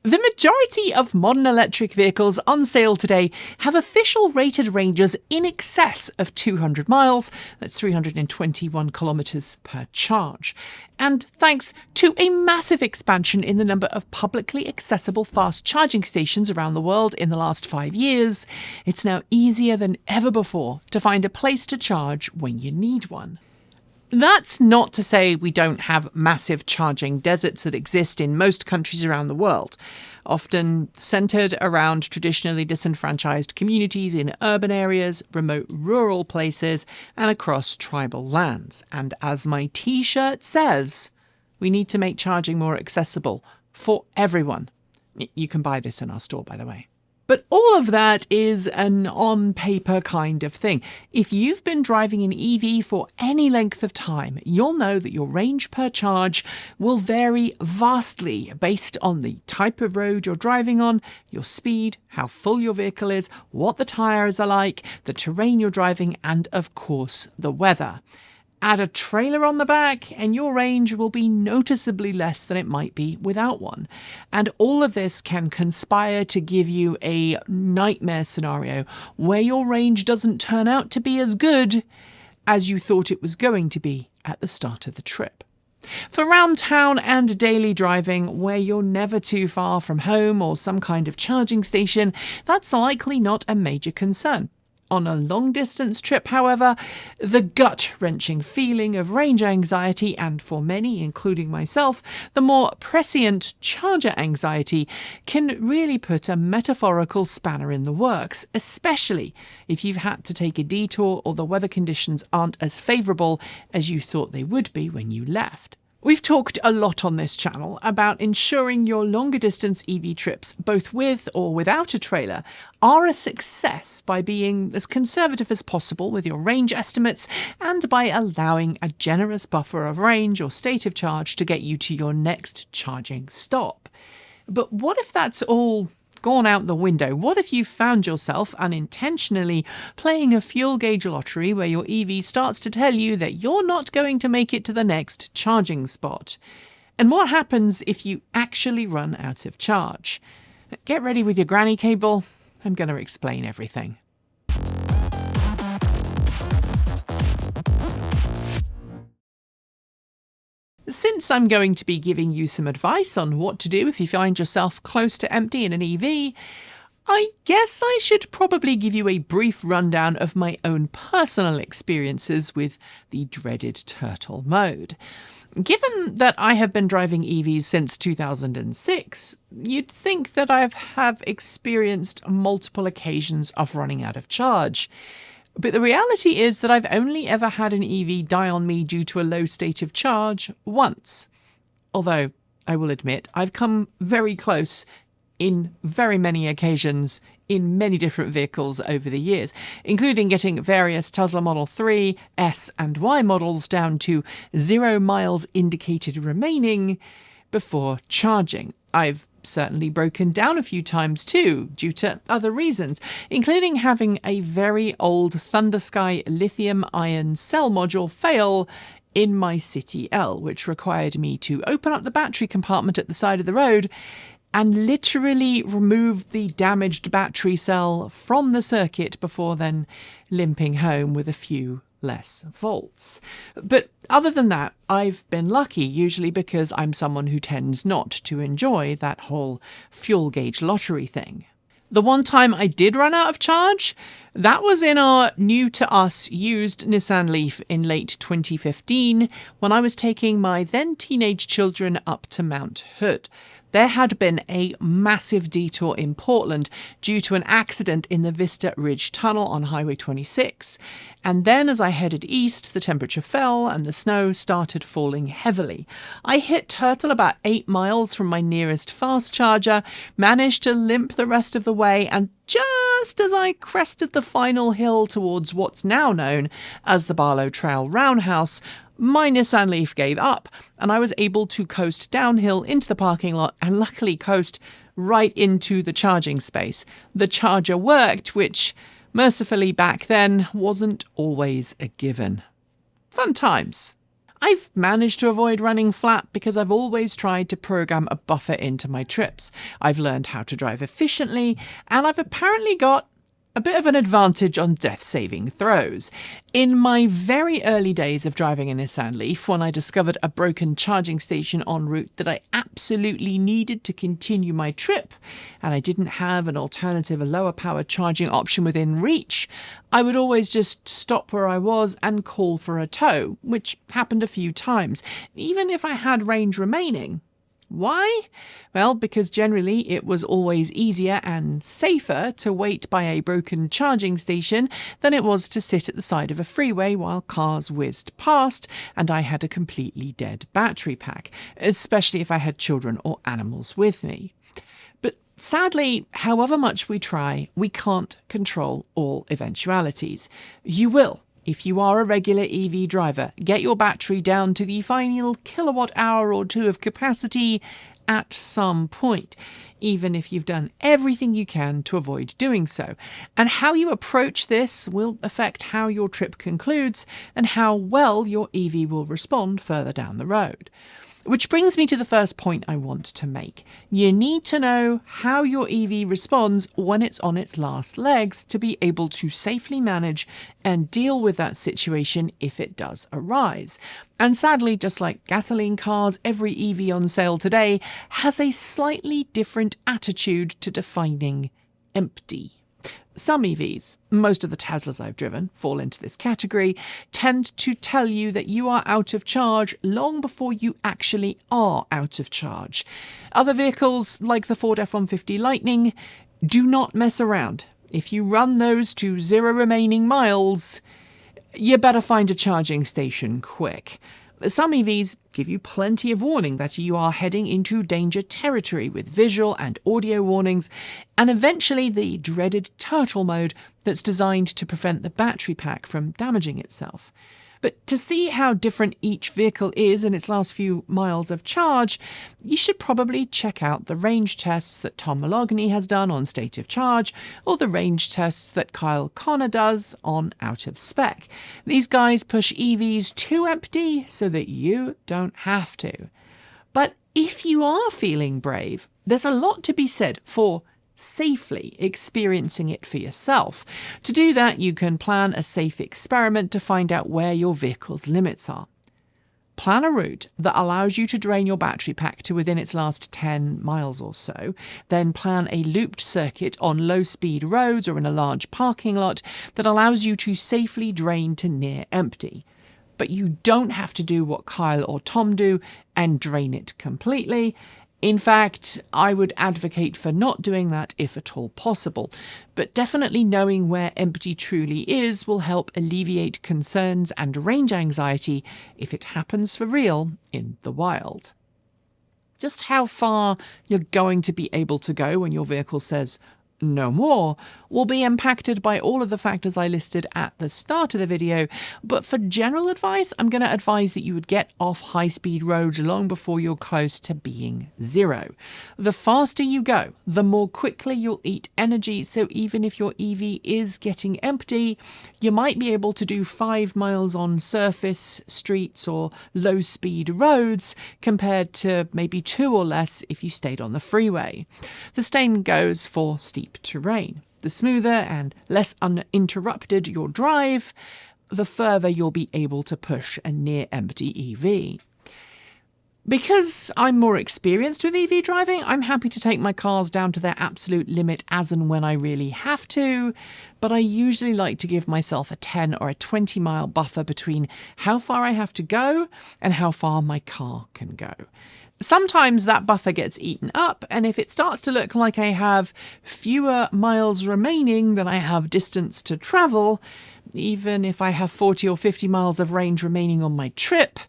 The majority of modern electric vehicles on sale today have official rated ranges in excess of 200 miles, that's 321 kilometres per charge. And thanks to a massive expansion in the number of publicly accessible fast charging stations around the world in the last 5 years, it's now easier than ever before to find a place to charge when you need one. That's not to say we don't have massive charging deserts that exist in most countries around the world, often centred around traditionally disenfranchised communities in urban areas, remote rural places, and across tribal lands. And as my t-shirt says, we need to make charging more accessible for everyone. You can buy this in our store, by the way. But all of that is an on-paper kind of thing. If you've been driving an EV for any length of time, you'll know that your range per charge will vary vastly based on the type of road you're driving on, your speed, how full your vehicle is, what the tyres are like, the terrain you're driving, and of course, the weather. Add a trailer on the back and your range will be noticeably less than it might be without one. And all of this can conspire to give you a nightmare scenario where your range doesn't turn out to be as good as you thought it was going to be at the start of the trip. For round town and daily driving, where you're never too far from home or some kind of charging station, that's likely not a major concern. On a long-distance trip, however, the gut-wrenching feeling of range anxiety, and for many, including myself, the more prescient charger anxiety, can really put a metaphorical spanner in the works, especially if you've had to take a detour or the weather conditions aren't as favourable as you thought they would be when you left. We've talked a lot on this channel about ensuring your longer distance EV trips, both with or without a trailer, are a success by being as conservative as possible with your range estimates and by allowing a generous buffer of range or state of charge to get you to your next charging stop. But what if that's all gone out the window? What if you found yourself unintentionally playing a fuel gauge lottery where your EV starts to tell you that you're not going to make it to the next charging spot? And what happens if you actually run out of charge? Get ready with your granny cable. I'm going to explain everything. Since I'm going to be giving you some advice on what to do if you find yourself close to empty in an EV, I guess I should probably give you a brief rundown of my own personal experiences with the dreaded turtle mode. Given that I have been driving EVs since 2006, you'd think that I have experienced multiple occasions of running out of charge. But the reality is that I've only ever had an EV die on me due to a low state of charge once. Although, I will admit, I've come very close in very many occasions in many different vehicles over the years, including getting various Tesla Model 3, S and Y models down to 0 miles indicated remaining before charging. I've certainly broken down a few times too, due to other reasons, including having a very old ThunderSky lithium-ion cell module fail in my City L, which required me to open up the battery compartment at the side of the road and literally remove the damaged battery cell from the circuit before then limping home with a few less volts. But other than that, I've been lucky, usually because I'm someone who tends not to enjoy that whole fuel gauge lottery thing. The one time I did run out of charge, that was in our new to us used Nissan Leaf in late 2015 when I was taking my then teenage children up to Mount Hood. There had been a massive detour in Portland due to an accident in the Vista Ridge Tunnel on Highway 26. And then as I headed east, the temperature fell and the snow started falling heavily. I hit Turtle about 8 miles from my nearest fast charger, managed to limp the rest of the way, and just as I crested the final hill towards what's now known as the Barlow Trail Roundhouse, my Nissan Leaf gave up and I was able to coast downhill into the parking lot and luckily coast right into the charging space. The charger worked, which mercifully back then wasn't always a given. Fun times. I've managed to avoid running flat because I've always tried to program a buffer into my trips. I've learned how to drive efficiently, and I've apparently got a bit of an advantage on death-saving throws. In my very early days of driving a Nissan Leaf, when I discovered a broken charging station en route that I absolutely needed to continue my trip, and I didn't have an alternative, a lower power charging option within reach, I would always just stop where I was and call for a tow, which happened a few times, even if I had range remaining. Why? Well, because generally it was always easier and safer to wait by a broken charging station than it was to sit at the side of a freeway while cars whizzed past and I had a completely dead battery pack, especially if I had children or animals with me. But sadly, however much we try, we can't control all eventualities. You will. If you are a regular EV driver, get your battery down to the final kilowatt hour or two of capacity at some point, even if you've done everything you can to avoid doing so. And how you approach this will affect how your trip concludes and how well your EV will respond further down the road. Which brings me to the first point I want to make. You need to know how your EV responds when it's on its last legs to be able to safely manage and deal with that situation if it does arise. And sadly, just like gasoline cars, every EV on sale today has a slightly different attitude to defining empty. Some EVs, most of the Teslas I've driven fall into this category, tend to tell you that you are out of charge long before you actually are out of charge. Other vehicles, like the Ford F-150 Lightning, do not mess around. If you run those to 0 remaining miles, you better find a charging station quick. Some EVs give you plenty of warning that you are heading into danger territory with visual and audio warnings, and eventually the dreaded turtle mode that's designed to prevent the battery pack from damaging itself. But to see how different each vehicle is in its last few miles of charge, you should probably check out the range tests that Tom Malogany has done on State of Charge, or the range tests that Kyle Connor does on Out of Spec. These guys push EVs to empty so that you don't have to. But if you are feeling brave, there's a lot to be said for safely experiencing it for yourself. To do that, you can plan a safe experiment to find out where your vehicle's limits are. Plan a route that allows you to drain your battery pack to within its last 10 miles or so. Then plan a looped circuit on low-speed roads or in a large parking lot that allows you to safely drain to near empty. But you don't have to do what Kyle or Tom do and drain it completely. In fact, I would advocate for not doing that if at all possible, but definitely knowing where empty truly is will help alleviate concerns and range anxiety if it happens for real in the wild. Just how far you're going to be able to go when your vehicle says no more will be impacted by all of the factors I listed at the start of the video, but for general advice, I'm going to advise that you would get off high-speed roads long before you're close to being 0. The faster you go, the more quickly you'll eat energy, so even if your EV is getting empty, you might be able to do 5 miles on surface, streets or low-speed roads compared to maybe 2 or less if you stayed on the freeway. The same goes for steep terrain. The smoother and less uninterrupted your drive, the further you'll be able to push a near-empty EV. Because I'm more experienced with EV driving, I'm happy to take my cars down to their absolute limit as and when I really have to, but I usually like to give myself a 10 or a 20 mile buffer between how far I have to go and how far my car can go. Sometimes that buffer gets eaten up, and if it starts to look like I have fewer miles remaining than I have distance to travel, even if I have 40 or 50 miles of range remaining on my trip,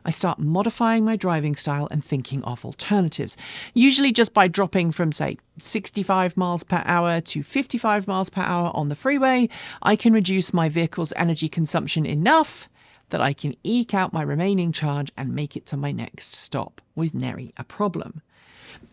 I start modifying my driving style and thinking of alternatives, usually just by dropping from, say, 65 miles per hour to 55 miles per hour on the freeway. I can reduce my vehicle's energy consumption enough that I can eke out my remaining charge and make it to my next stop with nary a problem.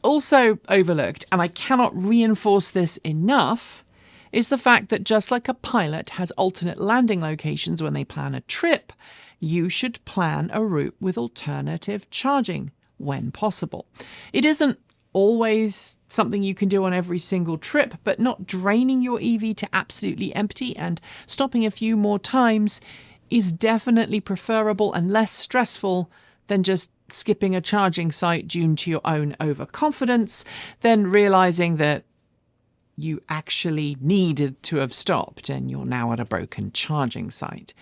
Also overlooked, and I cannot reinforce this enough, is the fact that just like a pilot has alternate landing locations when they plan a trip, you should plan a route with alternative charging when possible. It isn't always something you can do on every single trip, but not draining your EV to absolutely empty and stopping a few more times is definitely preferable and less stressful than just skipping a charging site due to your own overconfidence, then realizing that you actually needed to have stopped and you're now at a broken charging site.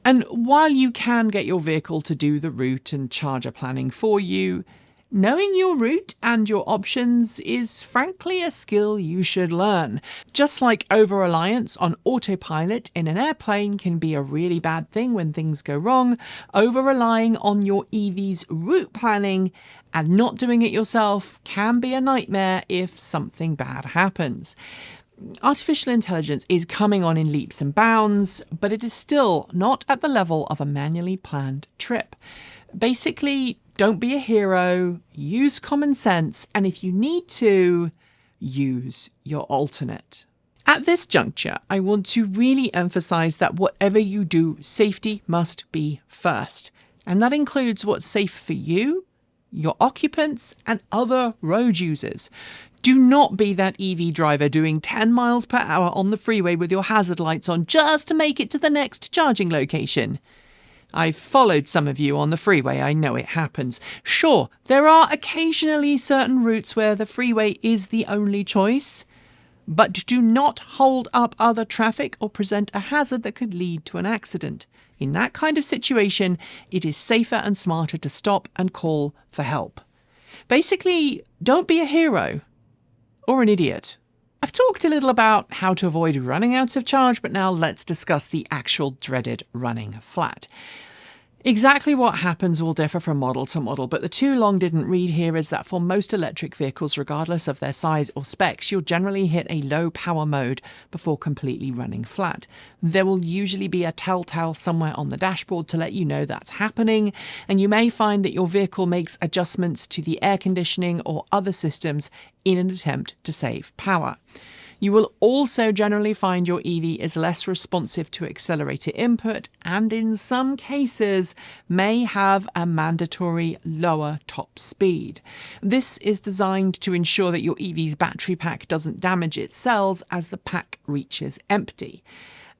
And while you can get your vehicle to do the route and charger planning for you, knowing your route and your options is frankly a skill you should learn. Just like over-reliance on autopilot in an airplane can be a really bad thing when things go wrong, over-relying on your EV's route planning and not doing it yourself can be a nightmare if something bad happens. Artificial intelligence is coming on in leaps and bounds, but it is still not at the level of a manually planned trip. Basically, don't be a hero, use common sense, and if you need to, use your alternate. At this juncture, I want to really emphasize that whatever you do, safety must be first. And that includes what's safe for you, your occupants, and other road users. Do not be that EV driver doing 10 miles per hour on the freeway with your hazard lights on just to make it to the next charging location. I've followed some of you on the freeway, I know it happens. Sure, there are occasionally certain routes where the freeway is the only choice, but do not hold up other traffic or present a hazard that could lead to an accident. In that kind of situation, it is safer and smarter to stop and call for help. Basically, don't be a hero or an idiot. I've talked a little about how to avoid running out of charge, but now let's discuss the actual dreaded running flat. Exactly what happens will differ from model to model, but the too long didn't read here is that for most electric vehicles, regardless of their size or specs, you'll generally hit a low power mode before completely running flat. There will usually be a telltale somewhere on the dashboard to let you know that's happening, and you may find that your vehicle makes adjustments to the air conditioning or other systems in an attempt to save power. You will also generally find your EV is less responsive to accelerator input and in some cases may have a mandatory lower top speed. This is designed to ensure that your EV's battery pack doesn't damage its cells as the pack reaches empty.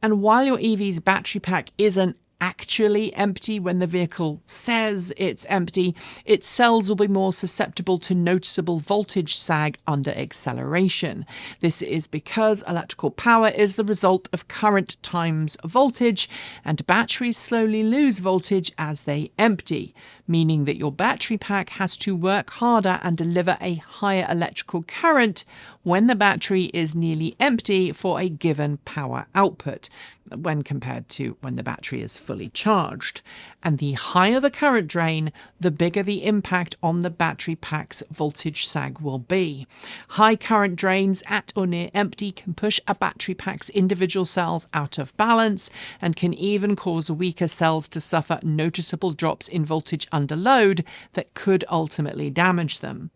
And while your EV's battery pack isn't actually empty when the vehicle says it's empty, its cells will be more susceptible to noticeable voltage sag under acceleration. This is because electrical power is the result of current times voltage, and batteries slowly lose voltage as they empty, meaning that your battery pack has to work harder and deliver a higher electrical current when the battery is nearly empty for a given power output, when compared to when the battery is fully charged. And the higher the current drain, the bigger the impact on the battery pack's voltage sag will be. High current drains at or near empty can push a battery pack's individual cells out of balance and can even cause weaker cells to suffer noticeable drops in voltage under load that could ultimately damage them.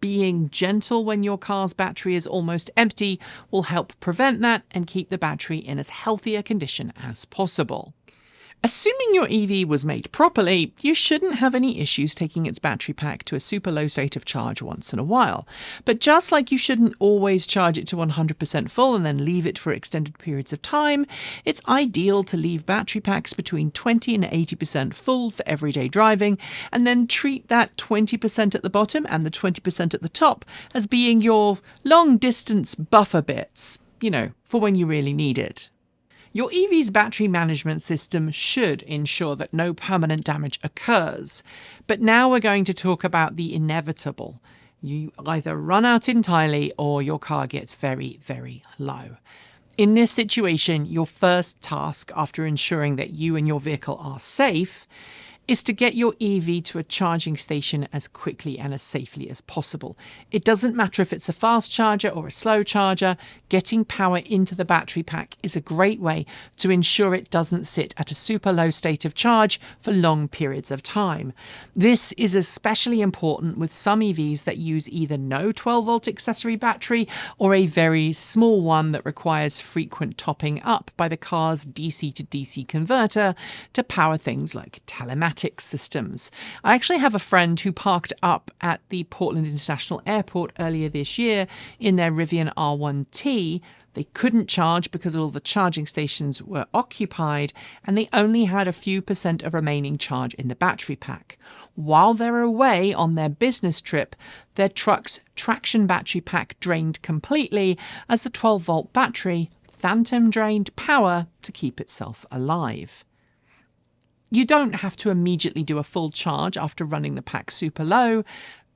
Being gentle when your car's battery is almost empty will help prevent that and keep the battery in as healthy a condition as possible. Assuming your EV was made properly, you shouldn't have any issues taking its battery pack to a super low state of charge once in a while. But just like you shouldn't always charge it to 100% full and then leave it for extended periods of time, it's ideal to leave battery packs between 20 and 80% full for everyday driving, and then treat that 20% at the bottom and the 20% at the top as being your long-distance buffer bits, for when you really need it. Your EV's battery management system should ensure that no permanent damage occurs. But now we're going to talk about the inevitable. You either run out entirely or your car gets very, very low. In this situation, your first task after ensuring that you and your vehicle are safe is to get your EV to a charging station as quickly and as safely as possible. It doesn't matter if it's a fast charger or a slow charger, getting power into the battery pack is a great way to ensure it doesn't sit at a super low state of charge for long periods of time. This is especially important with some EVs that use either no 12-volt accessory battery or a very small one that requires frequent topping up by the car's DC to DC converter to power things like telematics systems. I actually have a friend who parked up at the Portland International Airport earlier this year in their Rivian R1T. They couldn't charge because all the charging stations were occupied, and they only had a few % of remaining charge in the battery pack. While they were away on their business trip, their truck's traction battery pack drained completely as the 12-volt battery phantom drained power to keep itself alive. You don't have to immediately do a full charge after running the pack super low,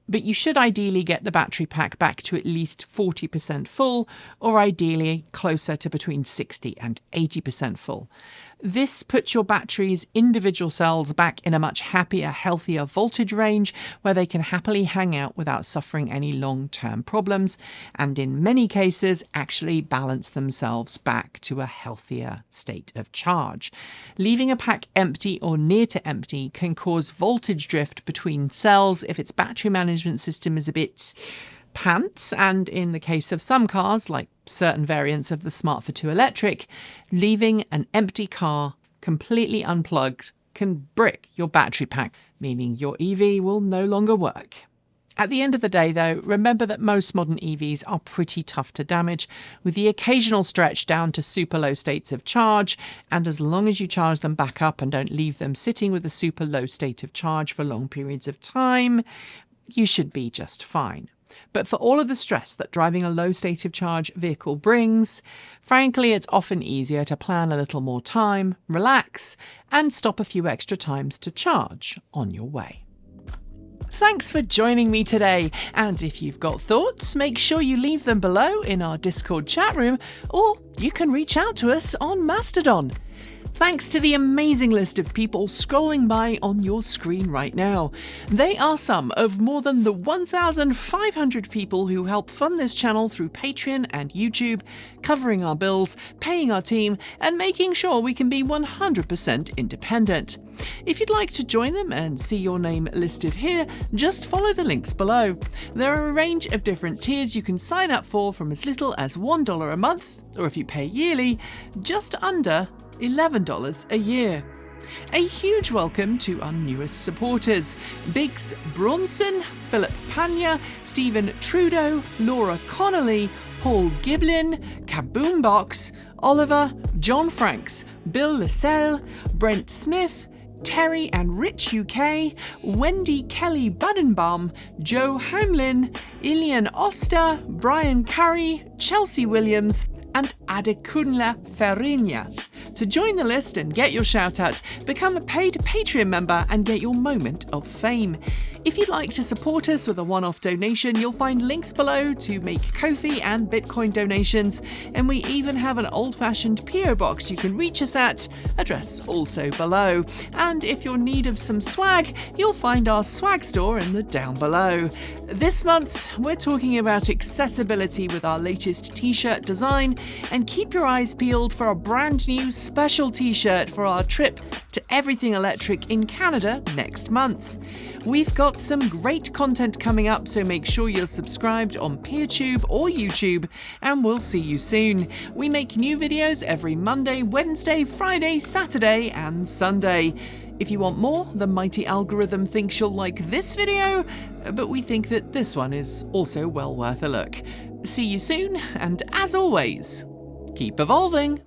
but you should ideally get the battery pack back to at least 40% full, or ideally closer to between 60 and 80% full. This puts your battery's individual cells back in a much happier, healthier voltage range where they can happily hang out without suffering any long-term problems, and in many cases actually balance themselves back to a healthier state of charge. Leaving a pack empty or near to empty can cause voltage drift between cells if its battery management system is a bit pants, and in the case of some cars, like certain variants of the Smart for 2 electric, leaving an empty car completely unplugged can brick your battery pack, meaning your EV will no longer work. At the end of the day, though, remember that most modern EVs are pretty tough to damage, with the occasional stretch down to super low states of charge, and as long as you charge them back up and don't leave them sitting with a super low state of charge for long periods of time, you should be just fine. But for all of the stress that driving a low state of charge vehicle brings, frankly, it's often easier to plan a little more time, relax, and stop a few extra times to charge on your way. Thanks for joining me today, and if you've got thoughts, make sure you leave them below in our Discord chat room, or you can reach out to us on Mastodon. Thanks to the amazing list of people scrolling by on your screen right now. They are some of more than the 1,500 people who help fund this channel through Patreon and YouTube, covering our bills, paying our team, and making sure we can be 100% independent. If you'd like to join them and see your name listed here, just follow the links below. There are a range of different tiers you can sign up for from as little as $1 a month, or if you pay yearly, just under $11 a year. A huge welcome to our newest supporters: Biggs Bronson, Philip Panya, Stephen Trudeau, Laura Connolly, Paul Giblin, Kaboombox, Oliver, John Franks, Bill Lascelle, Brent Smith, Terry and Rich UK, Wendy Kelly Budenbaum, Joe Hamlin, Ilian Oster, Brian Curry, Chelsea Williams, and Adekunle Ferinya. To join the list and get your shout out, become a paid Patreon member and get your moment of fame. If you'd like to support us with a one-off donation, you'll find links below to make Ko-fi and Bitcoin donations, and we even have an old-fashioned PO box you can reach us at, address also below. And if you're in need of some swag, you'll find our swag store in the down below. This month, we're talking about accessibility with our latest t-shirt design, and keep your eyes peeled for a brand new special t-shirt for our trip to Everything Electric in Canada next month. We've got some great content coming up, so make sure you're subscribed on PeerTube or YouTube, and we'll see you soon. We make new videos every Monday, Wednesday, Friday, Saturday, and Sunday. If you want more, the mighty algorithm thinks you'll like this video, but we think that this one is also well worth a look. See you soon, and as always, keep evolving!